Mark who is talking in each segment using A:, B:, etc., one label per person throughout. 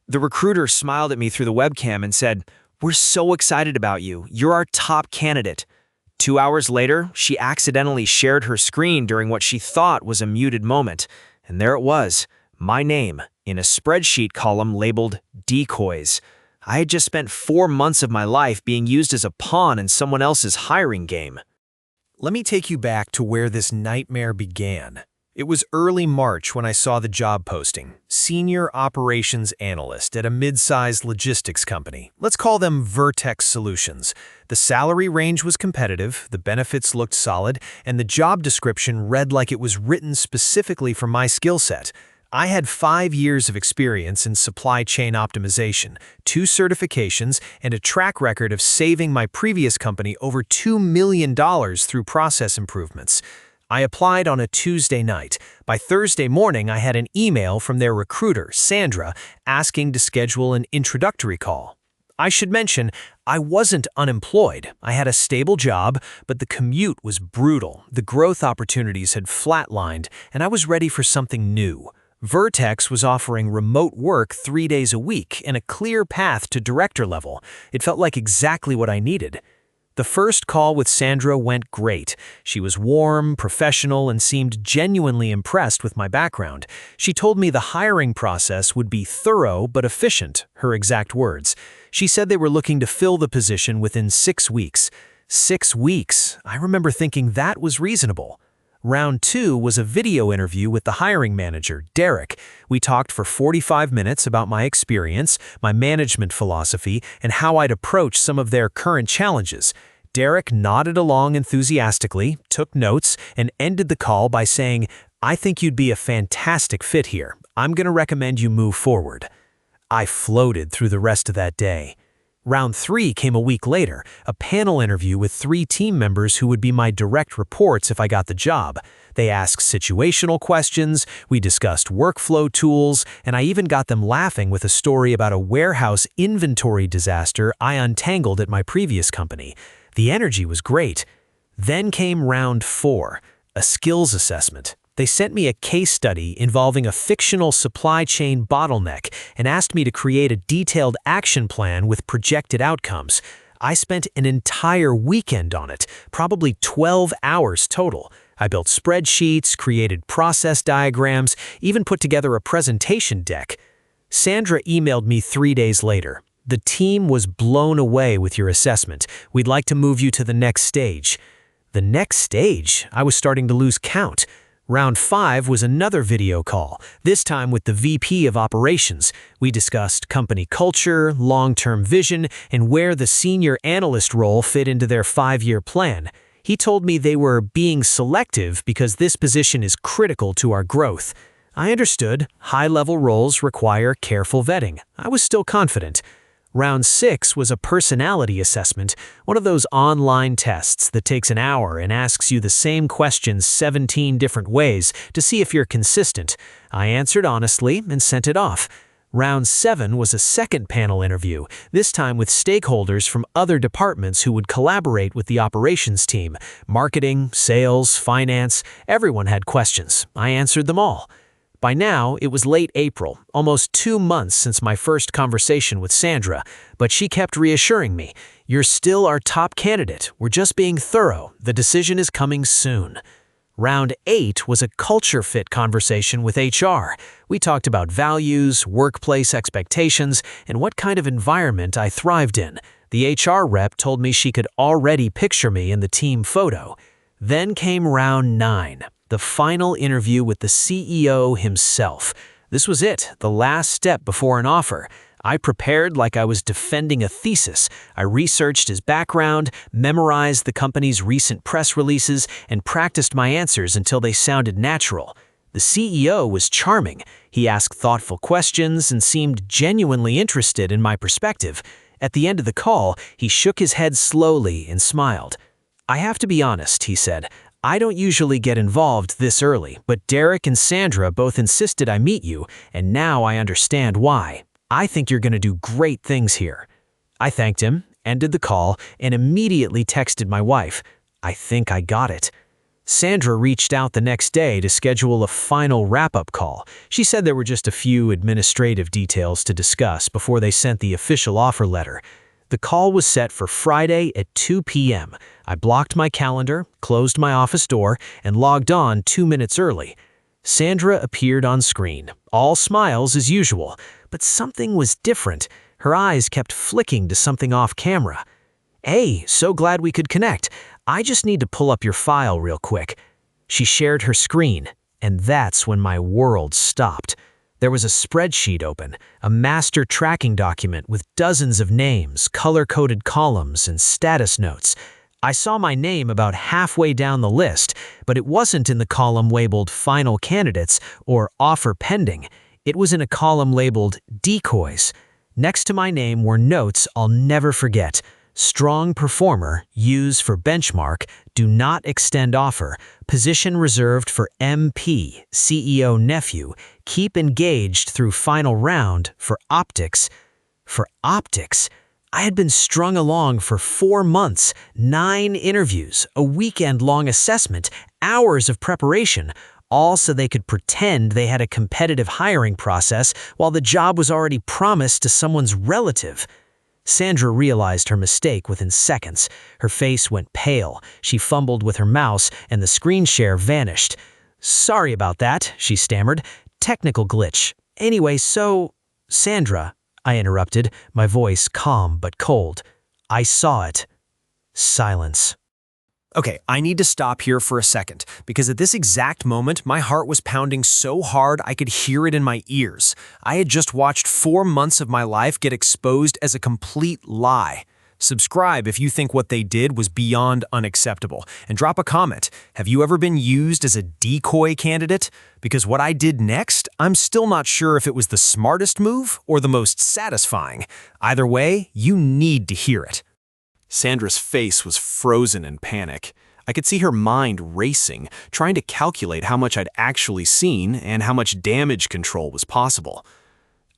A: The recruiter smiled at me through the webcam and said, "We're so excited about you. You're our top candidate." 2 hours later, she accidentally shared her screen during what she thought was a muted moment. And there it was, my name, in a spreadsheet column labeled Decoys. I had just spent 4 months of my life being used as a pawn in someone else's hiring game.
B: Let me take you back to where this nightmare began. It was early March when I saw the job posting, Senior Operations Analyst at a mid-sized logistics company. Let's call them Vertex Solutions. The salary range was competitive, the benefits looked solid, and the job description read like it was written specifically for my skill set. I had 5 years of experience in supply chain optimization, 2 certifications, and a track record of saving my previous company over $2 million through process improvements. I applied on a Tuesday night. By Thursday morning, I had an email from their recruiter, Sandra, asking to schedule an introductory call. I should mention, I wasn't unemployed. I had a stable job, but the commute was brutal. The growth opportunities had flatlined, and I was ready for something new. Vertex was offering remote work 3 days a week and a clear path to director level. It felt like exactly what I needed. The first call with Sandra went great. She was warm, professional, and seemed genuinely impressed with my background. She told me the hiring process would be thorough but efficient, her exact words. She said they were looking to fill the position within 6 weeks. 6 weeks. I remember thinking that was reasonable. Round 2 was a video interview with the hiring manager, Derek. We talked for 45 minutes about my experience, my management philosophy, and how I'd approach some of their current challenges. Derek nodded along enthusiastically, took notes, and ended the call by saying, "I think you'd be a fantastic fit here. I'm going to recommend you move forward." I floated through the rest of that day. Round 3 came a week later, a panel interview with 3 team members who would be my direct reports if I got the job. They asked situational questions, we discussed workflow tools, and I even got them laughing with a story about a warehouse inventory disaster I untangled at my previous company. The energy was great. Then came round 4, a skills assessment. They sent me a case study involving a fictional supply chain bottleneck and asked me to create a detailed action plan with projected outcomes. I spent an entire weekend on it, probably 12 hours total. I built spreadsheets, created process diagrams, even put together a presentation deck. Sandra emailed me 3 days later. "The team was blown away with your assessment. We'd like to move you to the next stage." The next stage? I was starting to lose count. Round 5 was another video call, this time with the VP of Operations. We discussed company culture, long-term vision, and where the senior analyst role fit into their 5-year plan. He told me they were being selective because this position is critical to our growth. I understood. High-level roles require careful vetting. I was still confident. Round 6 was a personality assessment, one of those online tests that takes an hour and asks you the same questions 17 different ways to see if you're consistent. I answered honestly and sent it off. Round 7 was a second panel interview, this time with stakeholders from other departments who would collaborate with the operations team. Marketing, sales, finance, everyone had questions. I answered them all. By now, it was late April, almost 2 months since my first conversation with Sandra, but she kept reassuring me, "You're still our top candidate. We're just being thorough. The decision is coming soon." Round 8 was a culture fit conversation with HR. We talked about values, workplace expectations, and what kind of environment I thrived in. The HR rep told me she could already picture me in the team photo. Then came round 9. The final interview with the CEO himself. This was it, the last step before an offer. I prepared like I was defending a thesis. I researched his background, memorized the company's recent press releases, and practiced my answers until they sounded natural. The CEO was charming. He asked thoughtful questions and seemed genuinely interested in my perspective. At the end of the call, he shook his head slowly and smiled. "I have to be honest," he said. "I don't usually get involved this early, but Derek and Sandra both insisted I meet you, and now I understand why. I think you're going to do great things here." I thanked him, ended the call, and immediately texted my wife. I think I got it. Sandra reached out the next day to schedule a final wrap-up call. She said there were just a few administrative details to discuss before they sent the official offer letter. The call was set for Friday at 2 p.m. I blocked my calendar, closed my office door, and logged on 2 minutes early. Sandra appeared on screen, all smiles as usual, but something was different. Her eyes kept flicking to something off camera. "Hey, so glad we could connect. I just need to pull up your file real quick." She shared her screen, and that's when my world stopped. There was a spreadsheet open, a master tracking document with dozens of names, color-coded columns, and status notes. I saw my name about halfway down the list, but it wasn't in the column labeled Final Candidates or Offer Pending. It was in a column labeled Decoys. Next to my name were notes I'll never forget. Strong performer, use for benchmark, do not extend offer, position reserved for MP, CEO nephew, keep engaged through final round for optics. For optics, I had been strung along for 4 months, 9 interviews, a weekend-long assessment, hours of preparation, all so they could pretend they had a competitive hiring process while the job was already promised to someone's relative. Sandra realized her mistake within seconds. Her face went pale. She fumbled with her mouse, and the screen share vanished. "Sorry about that," she stammered. "Technical glitch. Anyway, so—" "Sandra," I interrupted, my voice calm but cold. "I saw it." Silence. Okay, I need to stop here for a second, because at this exact moment, my heart was pounding so hard I could hear it in my ears. I had just watched 4 months of my life get exposed as a complete lie. Subscribe if you think what they did was beyond unacceptable, and drop a comment. Have you ever been used as a decoy candidate? Because what I did next, I'm still not sure if it was the smartest move or the most satisfying. Either way, you need to hear it. Sandra's face was frozen in panic. I could see her mind racing, trying to calculate how much I'd actually seen and how much damage control was possible.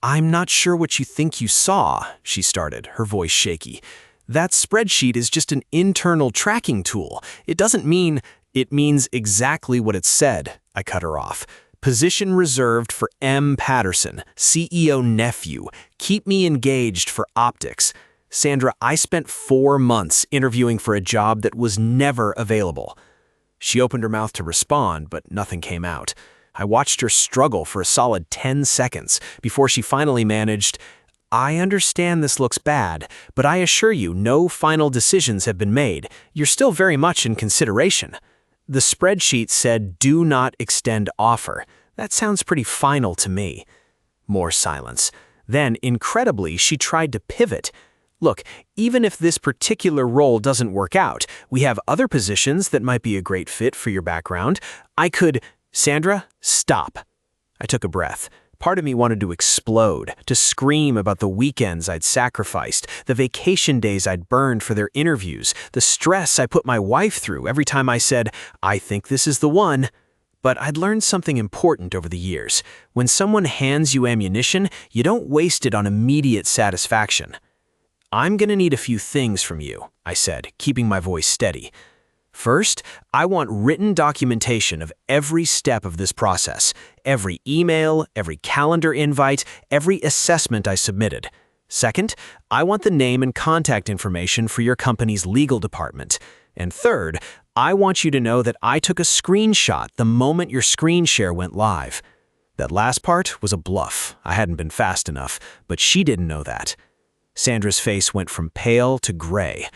B: "I'm not sure what you think you saw," she started, her voice shaky. "That spreadsheet is just an internal tracking tool. It doesn't mean—" "It means exactly what it said," I cut her off. "Position reserved for M. Patterson, CEO nephew. Keep me engaged for optics." Sandra, I spent 4 months interviewing for a job that was never available. She opened her mouth to respond, but nothing came out. I watched her struggle for a solid 10 seconds before she finally managed, "I understand this looks bad, but I assure you no final decisions have been made. You're still very much in consideration." The spreadsheet said, "Do not extend offer." That sounds pretty final to me. More silence. Then, incredibly, she tried to pivot. "Look, even if this particular role doesn't work out, we have other positions that might be a great fit for your background. I could—" "Sandra, stop." I took a breath. Part of me wanted to explode, to scream about the weekends I'd sacrificed, the vacation days I'd burned for their interviews, the stress I put my wife through every time I said, "I think this is the one." But I'd learned something important over the years. When someone hands you ammunition, you don't waste it on immediate satisfaction. "I'm gonna need a few things from you," I said, keeping my voice steady. "First, I want written documentation of every step of this process, every email, every calendar invite, every assessment I submitted. Second, I want the name and contact information for your company's legal department. And third, I want you to know that I took a screenshot the moment your screen share went live." That last part was a bluff. I hadn't been fast enough, but she didn't know that. Sandra's face went from pale to gray.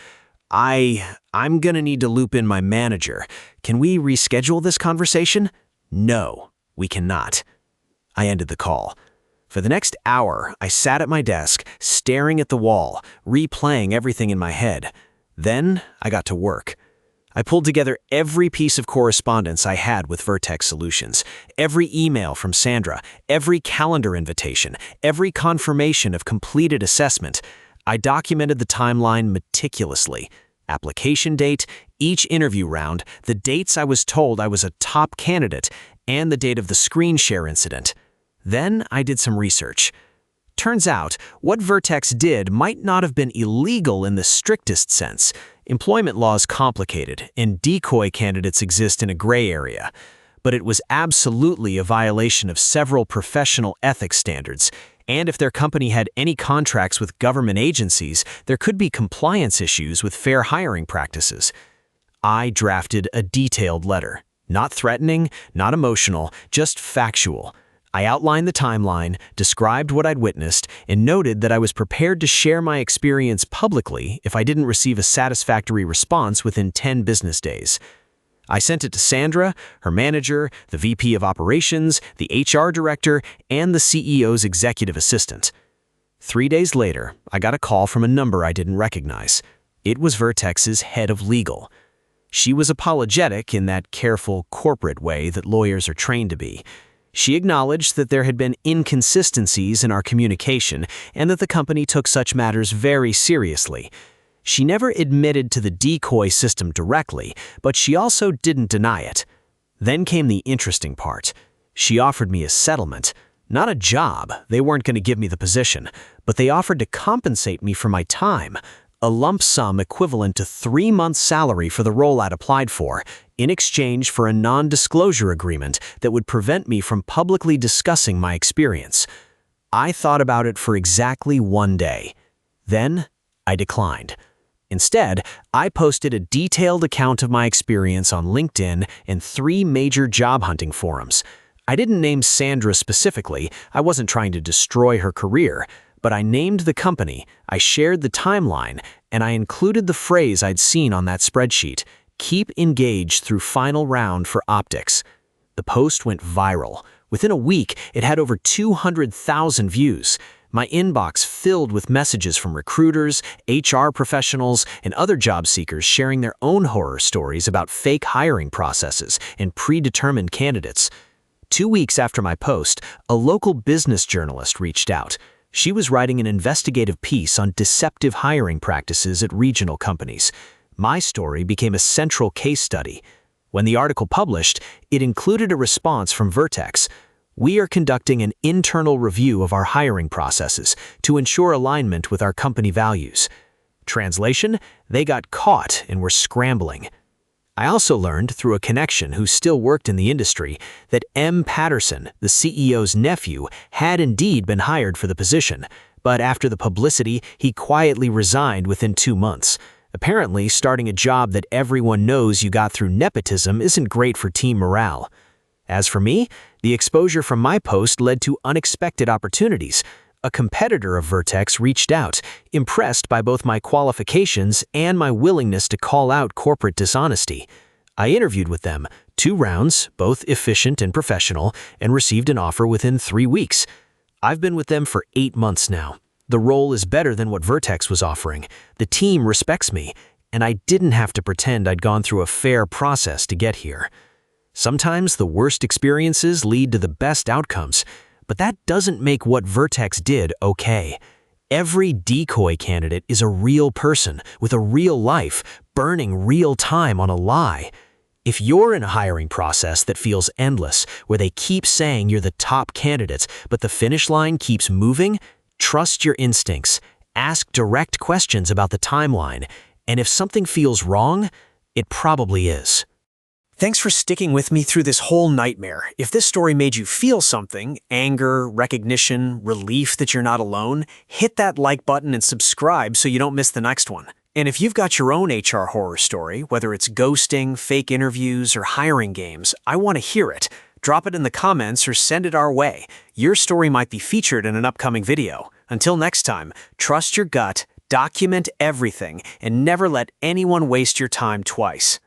B: I'm gonna need to loop in my manager. Can we reschedule this conversation?" "No, we cannot." I ended the call. For the next hour, I sat at my desk, staring at the wall, replaying everything in my head. Then I got to work. I pulled together every piece of correspondence I had with Vertex Solutions, every email from Sandra, every calendar invitation, every confirmation of completed assessment. I documented the timeline meticulously. Application date, each interview round, the dates I was told I was a top candidate, and the date of the screen share incident. Then I did some research.
A: Turns out, what Vertex did might not have been illegal in the strictest sense. Employment law is complicated, and decoy candidates exist in a gray area. But it was absolutely a violation of several professional ethics standards, and if their company had any contracts with government agencies, there could be compliance issues with fair hiring practices. I drafted a detailed letter. Not threatening, not emotional, just factual. I outlined the timeline, described what I'd witnessed, and noted that I was prepared to share my experience publicly if I didn't receive a satisfactory response within 10 business days. I sent it to Sandra, her manager, the VP of Operations, the HR director, and the CEO's executive assistant. 3 days later, I got a call from a number I didn't recognize. It was Vertex's head of legal. She was apologetic in that careful corporate way that lawyers are trained to be. She acknowledged that there had been inconsistencies in our communication and that the company took such matters very seriously. She never admitted to the decoy system directly, but she also didn't deny it. Then came the interesting part. She offered me a settlement. Not a job, they weren't going to give me the position, but they offered to compensate me for my time. A lump sum equivalent to 3 months' salary for the role I'd applied for, in exchange for a non-disclosure agreement that would prevent me from publicly discussing my experience. I thought about it for exactly 1 day. Then, I declined. Instead, I posted a detailed account of my experience on LinkedIn and 3 major job hunting forums. I didn't name Sandra specifically, I wasn't trying to destroy her career, but I named the company, I shared the timeline, and I included the phrase I'd seen on that spreadsheet, "Keep engaged through final round for optics." The post went viral. Within a week, it had over 200,000 views. My inbox filled with messages from recruiters, HR professionals, and other job seekers sharing their own horror stories about fake hiring processes and predetermined candidates. 2 weeks after my post, a local business journalist reached out. She was writing an investigative piece on deceptive hiring practices at regional companies. My story became a central case study. When the article published, it included a response from Vertex. "We are conducting an internal review of our hiring processes to ensure alignment with our company values." Translation: they got caught and were scrambling. I also learned through a connection who still worked in the industry that M. Patterson, the CEO's nephew, had indeed been hired for the position, but after the publicity, he quietly resigned within 2 months. Apparently, starting a job that everyone knows you got through nepotism isn't great for team morale. As for me, the exposure from my post led to unexpected opportunities. A competitor of Vertex reached out, impressed by both my qualifications and my willingness to call out corporate dishonesty. I interviewed with them, 2 rounds, both efficient and professional, and received an offer within 3 weeks. I've been with them for 8 months now. The role is better than what Vertex was offering. The team respects me, and I didn't have to pretend I'd gone through a fair process to get here. Sometimes the worst experiences lead to the best outcomes, but that doesn't make what Vertex did okay. Every decoy candidate is a real person with a real life, burning real time on a lie. If you're in a hiring process that feels endless, where they keep saying you're the top candidates, but the finish line keeps moving, trust your instincts, ask direct questions about the timeline, and if something feels wrong, it probably is. Thanks for sticking with me through this whole nightmare. If this story made you feel something, anger, recognition, relief that you're not alone, hit that like button and subscribe so you don't miss the next one. And if you've got your own HR horror story, whether it's ghosting, fake interviews, or hiring games, I want to hear it. Drop it in the comments or send it our way. Your story might be featured in an upcoming video. Until next time, trust your gut, document everything, and never let anyone waste your time twice.